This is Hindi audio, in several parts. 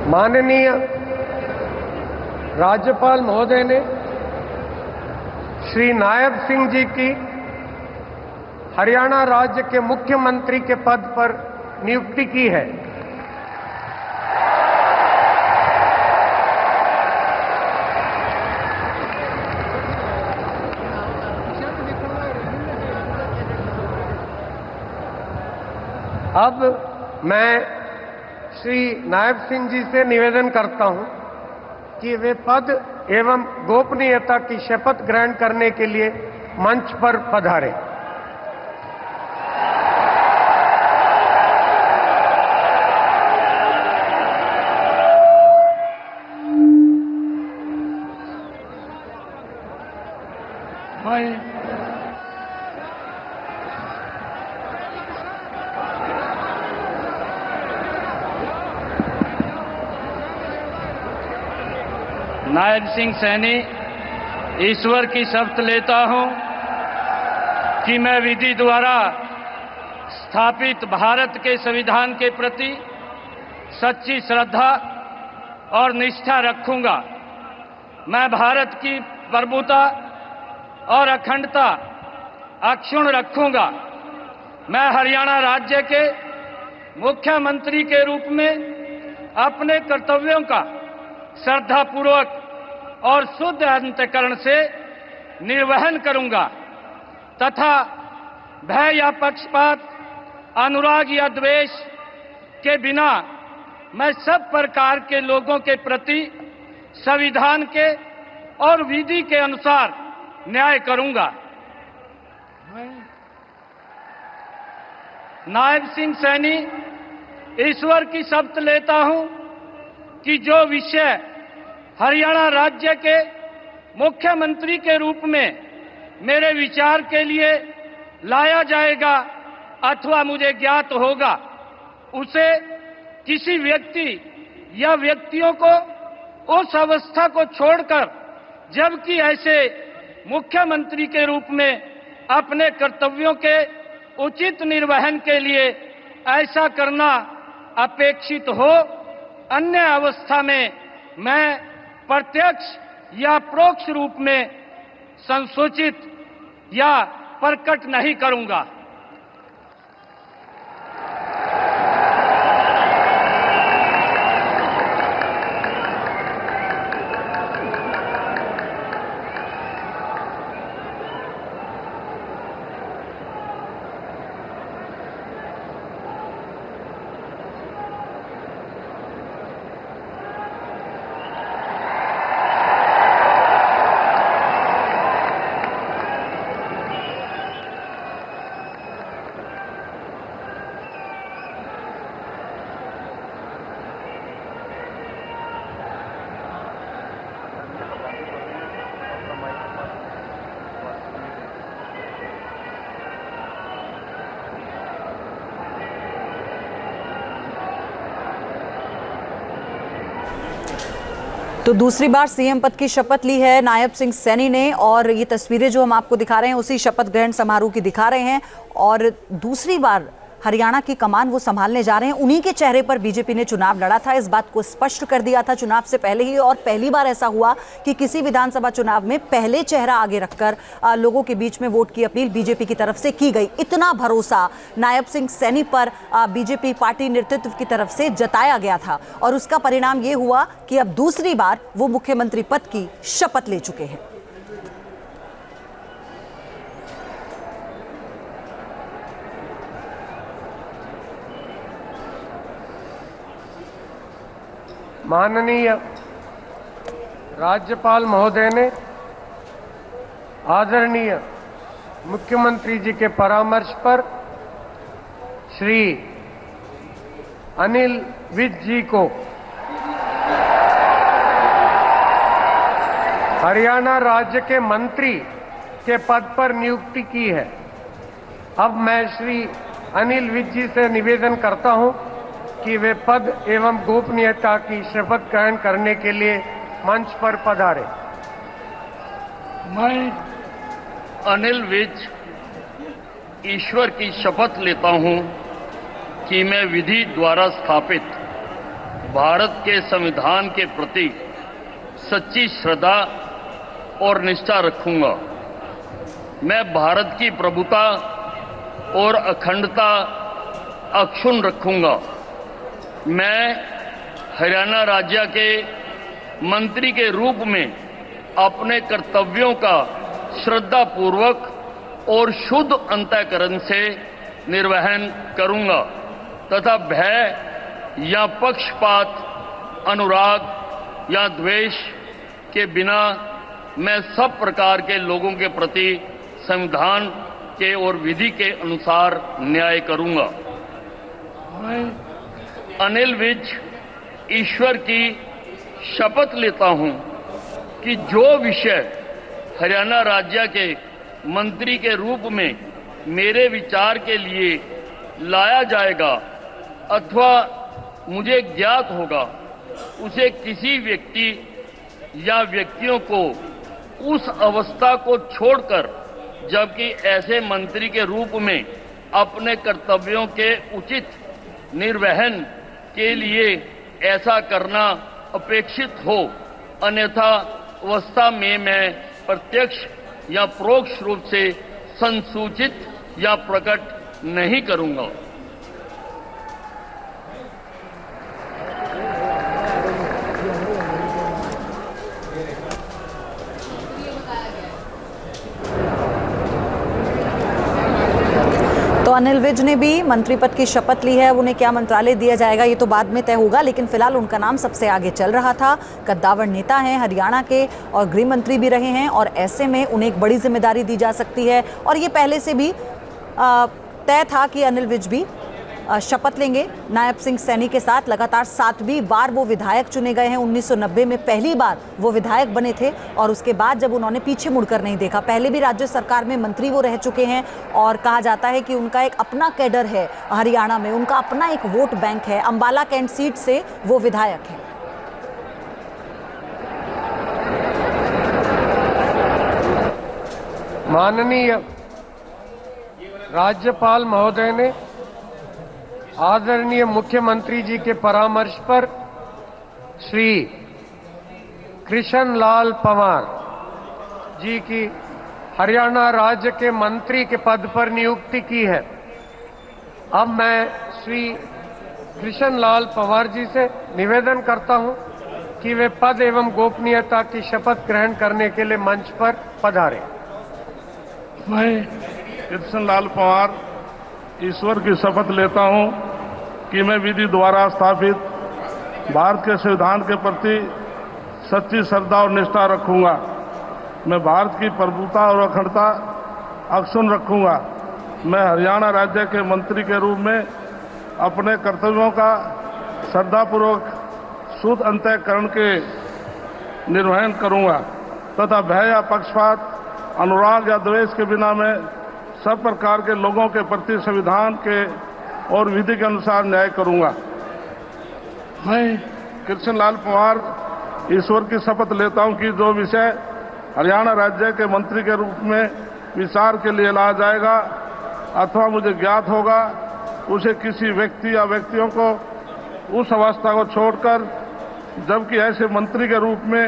माननीय राज्यपाल महोदय ने श्री नायब सिंह जी की हरियाणा राज्य के मुख्यमंत्री के पद पर नियुक्ति की है। अब मैं श्री नायब सिंह जी से निवेदन करता हूं कि वे पद एवं गोपनीयता की शपथ ग्रहण करने के लिए मंच पर पधारें। नायब सिंह सैनी ईश्वर की शपथ लेता हूं कि मैं विधि द्वारा स्थापित भारत के संविधान के प्रति सच्ची श्रद्धा और निष्ठा रखूंगा। मैं भारत की प्रभुता और अखंडता अक्षुण्ण रखूंगा। मैं हरियाणा राज्य के मुख्यमंत्री के रूप में अपने कर्तव्यों का श्रद्धापूर्वक और शुद्ध अंतःकरण से निर्वहन करूंगा तथा भय या पक्षपात, अनुराग या द्वेष के बिना मैं सब प्रकार के लोगों के प्रति संविधान के और विधि के अनुसार न्याय करूंगा। नायब सिंह सैनी ईश्वर की शपथ लेता हूं कि जो विषय हरियाणा राज्य के मुख्यमंत्री के रूप में मेरे विचार के लिए लाया जाएगा अथवा मुझे ज्ञात होगा, उसे किसी व्यक्ति या व्यक्तियों को उस अवस्था को छोड़कर, जबकि ऐसे मुख्यमंत्री के रूप में अपने कर्तव्यों के उचित निर्वहन के लिए ऐसा करना अपेक्षित हो, अन्य अवस्था में मैं प्रत्यक्ष या परोक्ष रूप में संसूचित या प्रकट नहीं करूंगा। तो दूसरी बार सीएम पद की शपथ ली है नायब सिंह सैनी ने, और ये तस्वीरें जो हम आपको दिखा रहे हैं उसी शपथ ग्रहण समारोह की दिखा रहे हैं। और दूसरी बार हरियाणा की कमान वो संभालने जा रहे हैं। उन्हीं के चेहरे पर बीजेपी ने चुनाव लड़ा था, इस बात को स्पष्ट कर दिया था चुनाव से पहले ही। और पहली बार ऐसा हुआ कि किसी विधानसभा चुनाव में पहले चेहरा आगे रखकर लोगों के बीच में वोट की अपील बीजेपी की तरफ से की गई। इतना भरोसा नायब सिंह सैनी पर बीजेपी पार्टी नेतृत्व की तरफ से जताया गया था, और उसका परिणाम ये हुआ कि अब दूसरी बार वो मुख्यमंत्री पद की शपथ ले चुके हैं। माननीय राज्यपाल महोदय ने आदरणीय मुख्यमंत्री जी के परामर्श पर श्री अनिल विज जी को हरियाणा राज्य के मंत्री के पद पर नियुक्ति की है। अब मैं श्री अनिल विज जी से निवेदन करता हूं कि वे पद एवं गोपनीयता की शपथ ग्रहण करने के लिए मंच पर पधारे। मैं अनिल विज ईश्वर की शपथ लेता हूं कि मैं विधि द्वारा स्थापित भारत के संविधान के प्रति सच्ची श्रद्धा और निष्ठा रखूंगा। मैं भारत की प्रभुता और अखंडता अक्षुण्ण रखूंगा। मैं हरियाणा राज्य के मंत्री के रूप में अपने कर्तव्यों का श्रद्धापूर्वक और शुद्ध अंतःकरण से निर्वहन करूंगा तथा भय या पक्षपात, अनुराग या द्वेष के बिना मैं सब प्रकार के लोगों के प्रति संविधान के और विधि के अनुसार न्याय करूंगा। मैं अनिल विज ईश्वर की शपथ लेता हूं कि जो विषय हरियाणा राज्य के मंत्री के रूप में मेरे विचार के लिए लाया जाएगा अथवा मुझे ज्ञात होगा, उसे किसी व्यक्ति या व्यक्तियों को उस अवस्था को छोड़कर, जबकि ऐसे मंत्री के रूप में अपने कर्तव्यों के उचित निर्वहन के लिए ऐसा करना अपेक्षित हो, अन्यथा अवस्था में मैं प्रत्यक्ष या परोक्ष रूप से संसूचित या प्रकट नहीं करूंगा। तो अनिल विज ने भी मंत्री पद की शपथ ली है। उन्हें क्या मंत्रालय दिया जाएगा ये तो बाद में तय होगा, लेकिन फिलहाल उनका नाम सबसे आगे चल रहा था। कद्दावर नेता हैं हरियाणा के और गृह मंत्री भी रहे हैं और ऐसे में उन्हें एक बड़ी जिम्मेदारी दी जा सकती है और ये पहले से भी तय था कि अनिल विज भी शपथ लेंगे नायब सिंह सैनी के साथ। लगातार 7वीं बार वो विधायक चुने गए हैं। 1990 में पहली बार वो विधायक बने थे और उसके बाद जब उन्होंने पीछे मुड़कर नहीं देखा। पहले भी राज्य सरकार में मंत्री वो रह चुके हैं और कहा जाता है कि उनका एक अपना कैडर है हरियाणा में, उनका अपना एक वोट बैंक है। अंबाला कैंट सीट से वो विधायक हैं। माननीय राज्यपाल महोदय ने आदरणीय मुख्यमंत्री जी के परामर्श पर श्री कृष्ण लाल पंवार जी की हरियाणा राज्य के मंत्री के पद पर नियुक्ति की है। अब मैं श्री कृष्ण लाल पंवार जी से निवेदन करता हूं कि वे पद एवं गोपनीयता की शपथ ग्रहण करने के लिए मंच पर पधारें। मैं कृष्ण लाल पंवार ईश्वर की शपथ लेता हूं कि मैं विधि द्वारा स्थापित भारत के संविधान के प्रति सच्ची श्रद्धा और निष्ठा रखूंगा। मैं भारत की प्रभुता और अखंडता अक्षुण्ण रखूंगा। मैं हरियाणा राज्य के मंत्री के रूप में अपने कर्तव्यों का श्रद्धापूर्वक शुद्ध अंतःकरण के निर्वहन करूंगा तथा भय या पक्षपात, अनुराग या द्वेष के बिना मैं सब प्रकार के लोगों के प्रति संविधान के और विधि के अनुसार न्याय करूंगा। मैं कृष्ण लाल पंवार ईश्वर की शपथ लेता हूं कि जो विषय हरियाणा राज्य के मंत्री के रूप में विचार के लिए लाया जाएगा अथवा मुझे ज्ञात होगा, उसे किसी व्यक्ति या व्यक्तियों को उस अवस्था को छोड़कर, जबकि ऐसे मंत्री के रूप में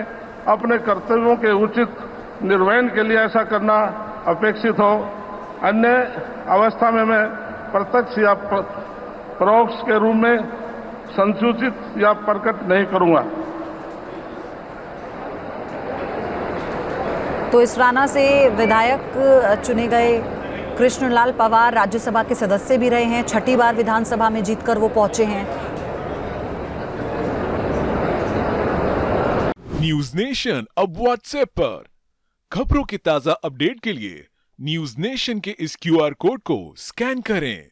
अपने कर्तव्यों के उचित निर्वहन के लिए ऐसा करना अपेक्षित हो, अन्य अवस्था में मैं प्रत्यक्ष या परोक्ष के रूप में संसूचित या प्रकट नहीं करूंगा। तो इसराना से विधायक चुने गए कृष्णलाल पंवार राज्यसभा के सदस्य भी रहे हैं। 6ठी बार विधानसभा में जीतकर वो पहुंचे हैं। न्यूज नेशन अब व्हाट्सएप पर खबरों के ताजा अपडेट के लिए न्यूज नेशन के इस QR कोड को स्कैन करें।